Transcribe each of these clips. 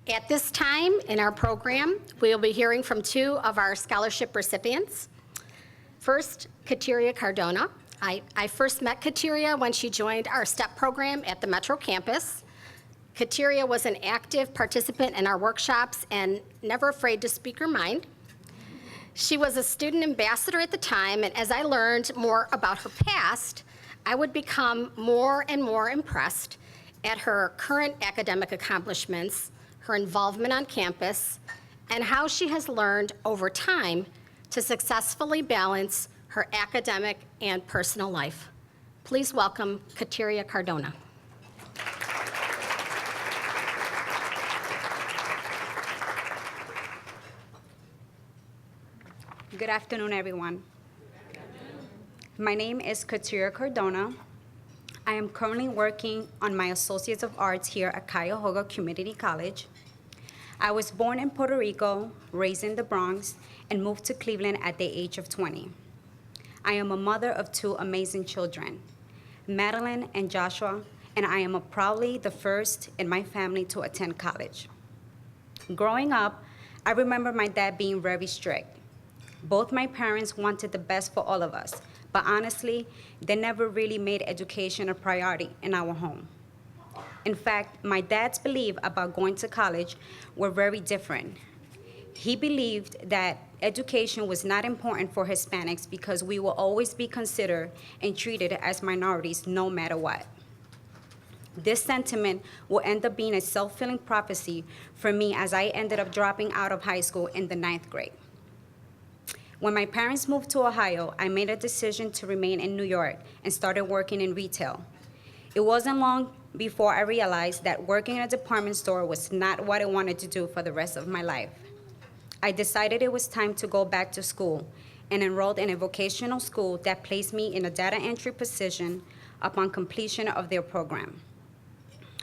At this time in our program, we will be hearing from two of our scholarship recipients. First, Katiria Cardona. I first met Katiria when she joined our STEP program at the Metro campus. Katiria was an active participant in our workshops and never afraid to speak her mind. She was a student ambassador at the time, and as I learned more about her past, I would become more and more impressed at her current academic accomplishments, her involvement on campus, and how she has learned over time to successfully balance her academic and personal life. Please welcome Katiria Cardona. Good afternoon, everyone. My name is Katiria Cardona. I am currently working on my Associates of Arts here at Cuyahoga Community College. I was born in Puerto Rico, raised in the Bronx, and moved to Cleveland at the age of 20. I am a mother of two amazing children, Madeline and Joshua, and I am proudly the first in my family to attend college. Growing up, I remember my dad being very strict. Both my parents wanted the best for all of us, but honestly, they never really made education a priority in our home. In fact, my dad's beliefs about going to college were very different. He believed that education was not important for Hispanics because we will always be considered and treated as minorities no matter what. This sentiment will end up being a self-fulfilling prophecy for me as I ended up dropping out of high school in the 9th grade. When my parents moved to Ohio, I made a decision to remain in New York and started working in retail. It wasn't long before I realized that working in a department store was not what I wanted to do for the rest of my life. I decided it was time to go back to school and enrolled in a vocational school that placed me in a data entry position upon completion of their program.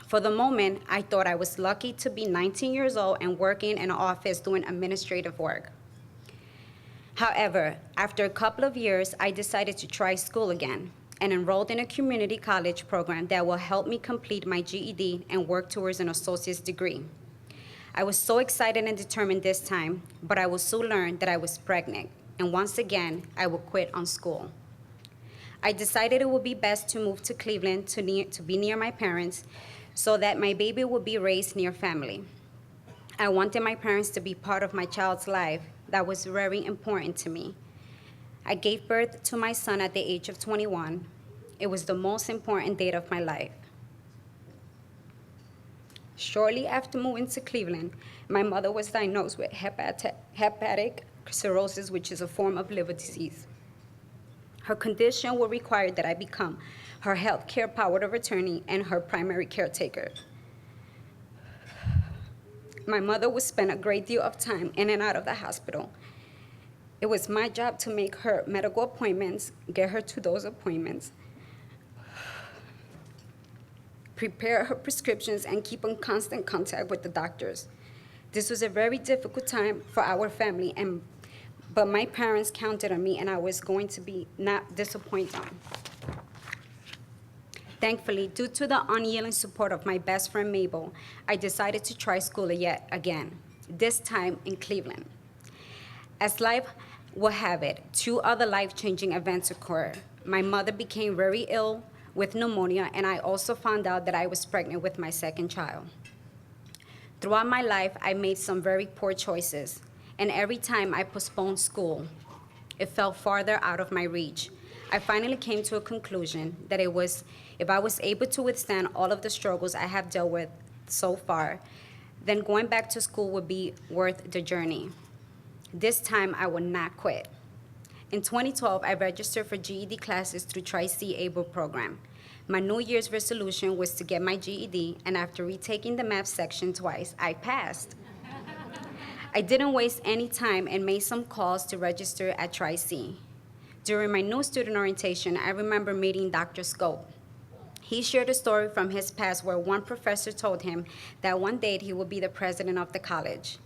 For the moment, I thought I was lucky to be 19 years old and working in an office doing administrative work. However, after a couple of years, I decided to try school again and enrolled in a community college program that will help me complete my GED and work towards an associate's degree. I was so excited and determined this time, but I will soon learn that I was pregnant, and once again, I will quit on school. I decided it would be best to move to Cleveland to be near my parents so that my baby would be raised near family. I wanted my parents to be part of my child's life. That was very important to me. I gave birth to my son at the age of 21. It was the most important date of my life. Shortly after moving to Cleveland, my mother was diagnosed with hepatic cirrhosis, which is a form of liver disease. Her condition will require that I become her health care power of attorney and her primary caretaker. My mother would spend a great deal of time in and out of the hospital. It was my job to make her medical appointments, get her to those appointments, prepare her prescriptions, and keep in constant contact with the doctors. This was a very difficult time for our family, but my parents counted on me, and I was going to be not disappointed them. Thankfully, due to the unyielding support of my best friend Mabel, I decided to try school yet again, this time in Cleveland. As life will have it, two other life-changing events occurred. My mother became very ill with pneumonia, and I also found out that I was pregnant with my second child. Throughout my life, I made some very poor choices, and every time I postponed school, it fell farther out of my reach. I finally came to a conclusion that if I was able to withstand all of the struggles I have dealt with so far, then going back to school would be worth the journey. This time, I will not quit. In 2012, I registered for GED classes through Tri-C Able program. My New Year's resolution was to get my GED, and after retaking the math section twice, I passed. I didn't waste any time and made some calls to register at Tri-C. During my new student orientation, I remember meeting Dr. Scope. He shared a story from his past where one professor told him that one day he would be the president of the college.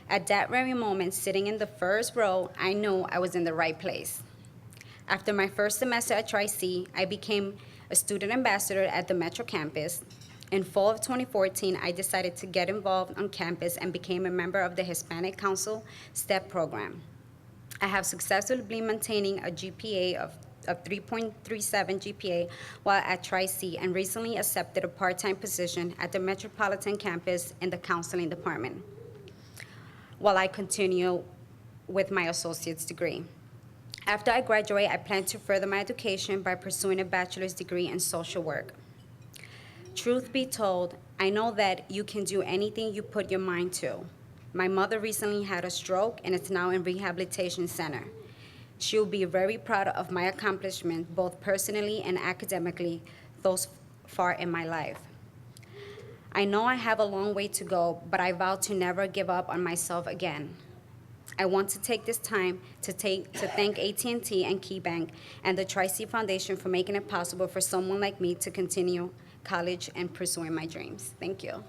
At that very moment, sitting in the first row, I knew I was in the right place. After my first semester at Tri-C, I became a student ambassador at the Metro campus. In fall of 2014, I decided to get involved on campus and became a member of the Hispanic Council STEP program. I have successfully been maintaining a GPA of 3.37 GPA while at Tri-C and recently accepted a part-time position at the Metropolitan campus in the counseling department while I continue with my associate's degree. After I graduate, I plan to further my education by pursuing a bachelor's degree in social work. Truth be told, I know that you can do anything you put your mind to. My mother recently had a stroke and is now in rehabilitation center. She will be very proud of my accomplishment, both personally and academically, thus far in my life. I know I have a long way to go, but I vow to never give up on myself again. I want to take this time to thank AT&T and KeyBank and the Tri-C Foundation for making it possible for someone like me to continue college and pursuing my dreams. Thank you.